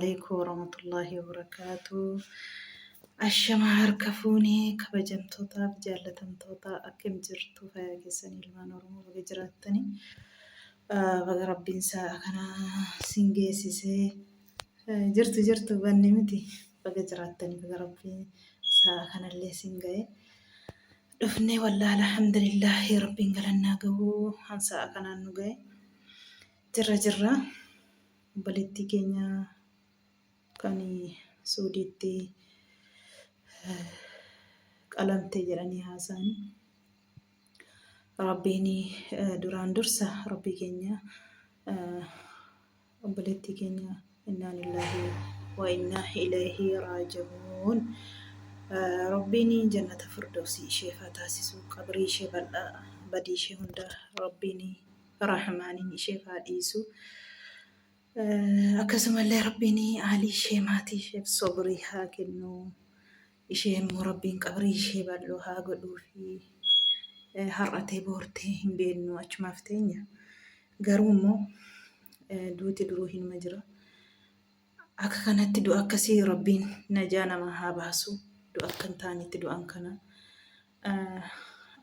عليكم ورحمة الله وبركاته. الشمار كفوني كبجمتوتا بجالتمتوتا أكم جرتو فاكسني المانورمو بجراتني بقى ربي نساء كنا سنجيسي جرتو بنمتي بقى جراتني بقى ربي ساء كنا اللي سنجي دفني والله الحمد لله ربي قالنا جو هنساء كنا نجي جرا بلدي كينيا كاني سوديتي قلمتي جراني هاساني ربيني duraan dursa ربي كينيا بلدي كينيا إنا لله وإنا إليه راجعون ربيني جنة فردوسي شيفا تاسسو قبري شيبالا بدي شيهندا ربيني رحماني شيفا ديسو akkasumallee rabbiin haalii ishee maatii isheef sobrii haa kennu isheen rabbiin qabrii ishee bal'oo haa godhuu fi har'atee boortee hin beeknu achumaaf teenya garuu immoo duuti duruu hinma jira akka kanatti du'a akkasii rabbiin najaa nama haa baasu du'a akka hin taanetti du'an kana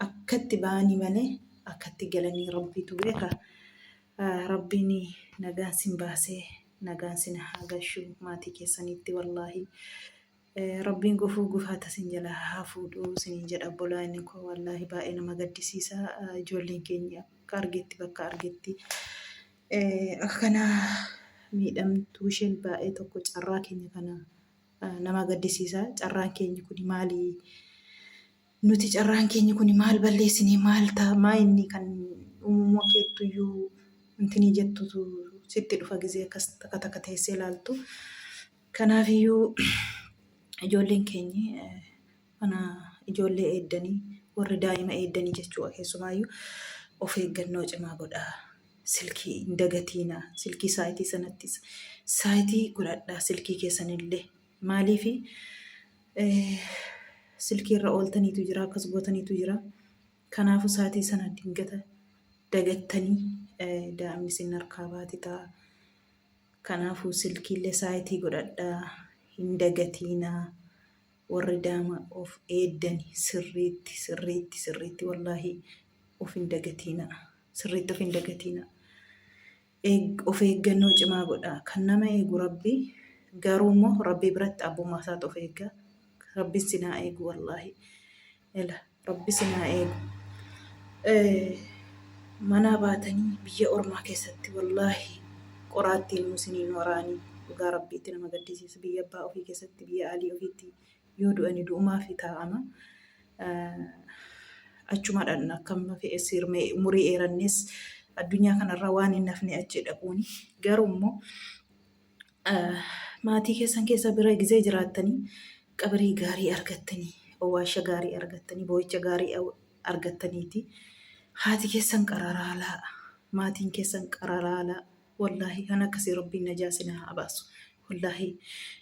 akkatti ba'anii malee akkatti galanii rabbiitu beeka. Rabbiin nagaan sin baasee nagaan sin haa gashu maatii keessanitti wallaahi rabbiin gufaata sin jala haa fuudhu sin jedha bolaani koo wallaahi baay'ee nama gaddisiisa ijoolleen keenya akka argetti bakka argetti akkana miidhamtuu isheen baay'ee tokko carraa keenya kana nama gaddisiisa carraan keenya kuni maali nuti carraan keenya kuni maal balleessinee maal ta'a maa inni kan uumama keettuyyuu intini jettutu sitti dhufa gizee akkas takka teessee ilaaltu kanaafiyyuu ijoolleen keenya ana ijoollee eeddanii warri daa'ima eeddanii jechuudha keessumaayyuu of eeggannoo cimaa godhaa silkii hin dagatiina silkii saayitii sanattis saayitii godhadhaa silkii keessanillee maaliifi silkii irra ooltaniitu jira akkas gootaniitu jira kanaafuu saayitii sana dingata dagattanii daa'imni sin harkaa baati ta'a. Kanaafuu silkiillee saayitii godhadhaa hin dagatiinaa warri daa'ima of eeddani sirriitti wallaahi of hin dagatiinaa sirriitti of hin dagatiinaa. Of eeggannoo cimaa godhaa kan nama eegu rabbi garuu immoo rabbi biratti abbummaa isaatu of eeggaa rabbi sinaa eegu wallaahi rabbi sinaa eegu. Mana baatanii biyya ormaa keessatti wallaahi qoraattiin musiniin waraanii dhugaa rabbiitti nama gaddisiisa biyya abbaa ofii keessatti biyya alii ofiitti yoo du'anii du'umaa fi taa'ama achumadhaan akkam fe'e sirmee umurii eerannes addunyaa kanarra waan hin nafne achi dhaquuni garuu immoo maatii keessan keessa bira gizee jiraattanii qabrii gaarii argattanii owwaasha gaarii argattanii boo'icha gaarii argattaniiti. Haati keessan qararaalaa maatiin keessan qararaalaa wallaahi kan akkasii rabbiin najaa sin haa baasu wallaahi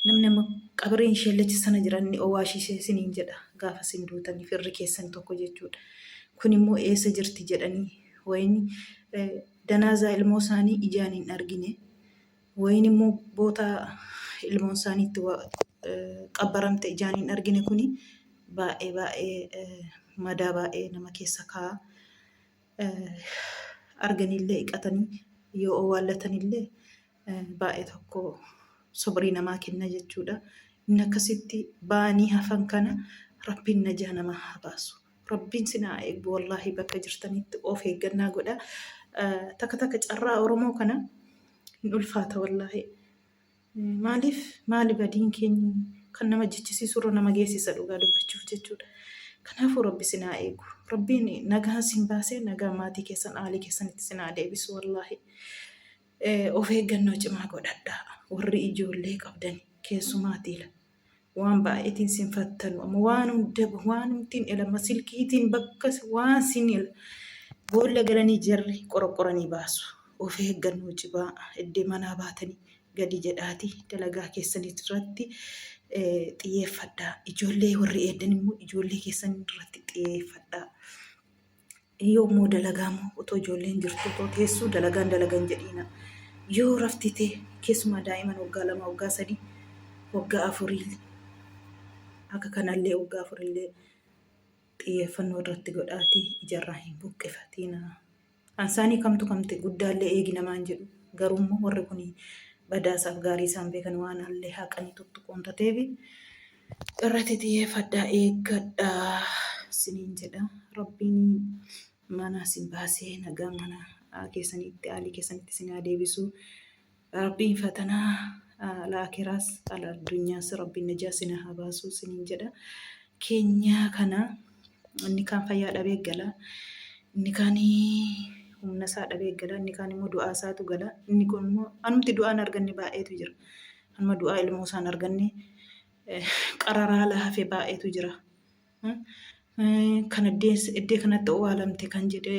namni qabriin sheellachi sana jiran ni owwaashishee siniin jedha gaafa sin duutanii firri keessan tokko jechuudha kun immoo eessa jirti jedhanii wayini danaazaa ilmoo isaanii ijaan hin argine wayini immoo boota ilmoon isaaniitti qabbaramte ijaan hin argine kuni baay'ee madaa baay'ee nama keessa kaa'a. Arganillee iqatanii yoo owwaallatanillee baay'ee tokko sobrii namaa kenna jechuudha. Inni akkasitti ba'anii hafan kana rabbiin najaa nama haa baasu. Rabbiin sinaa eegu wallaahi bakka jirtanitti of eeggannaa godha. Takka carraa Oromoo kana hin ulfaata wallaahi. Maali badiin keenya kan nama jechisiisurra nama geessisa dhugaa dubbachuuf jechuudha. Kanaafuu rabbi sinaa eegu. Rabbiin nagaa sin baasee nagaa maatii keessan aalii keessanitti sinaa deebisu wallaahi. Of eeggannoo cimaa godhadhaa. Warri ijoollee qabdan keessumaatiila. Waan baay'eetiin sin fattanu amma waan hundeen elama silkiitiin bakka waan sin boolla galanii jarri qorqoranii baasu. Of eeggannoo cimaa iddoo manaa baatanii gadi jedhaati dalagaa keessanitti irratti xiyyeeffadhaa. Ijoollee warri eeddan immoo ijoollee keessan irratti xiyyeeffadhaa. Yoo immoo dalagaa immoo otoo ijoolleen jirtu otoo teessuu dalagaan jedhiina. yoo raftite keessumaa daa'iman waggaa 2 waggaa 3 waggaa 4 akka kanallee waggaa 4 xiyyeeffannoo irratti godhaatii ijarraa hin buqqifatiina. Ansaanii kamti guddaallee eegi namaan jedhu garuu warri kun badaasaaf gaarii isaan beekan waan allee haqanii tuttuqoon tateefi irratti xiyyeeffadhaa eeggadhaa siniin jedha. Rabbiin mana sin baasee nagaa mana keessanitti haalii keessanitti sin deebisu. Rabbiin fatanaa laakiraas ala addunyaas Rabbiin najaa sin haa baasu siniin jedha. Keenya kana inni kaan fayyaa dhabee gala, inni kaan humna isaa dhabee gala, inni kaan immoo du'aa isaatu gala, inni kun immoo anumti du'aan arganne baay'eetu jira. Anuma du'aa ilmoo isaan arganne qararaa laafee baay'eetu jira. Kan iddee kanatti owaalamte kan jedhee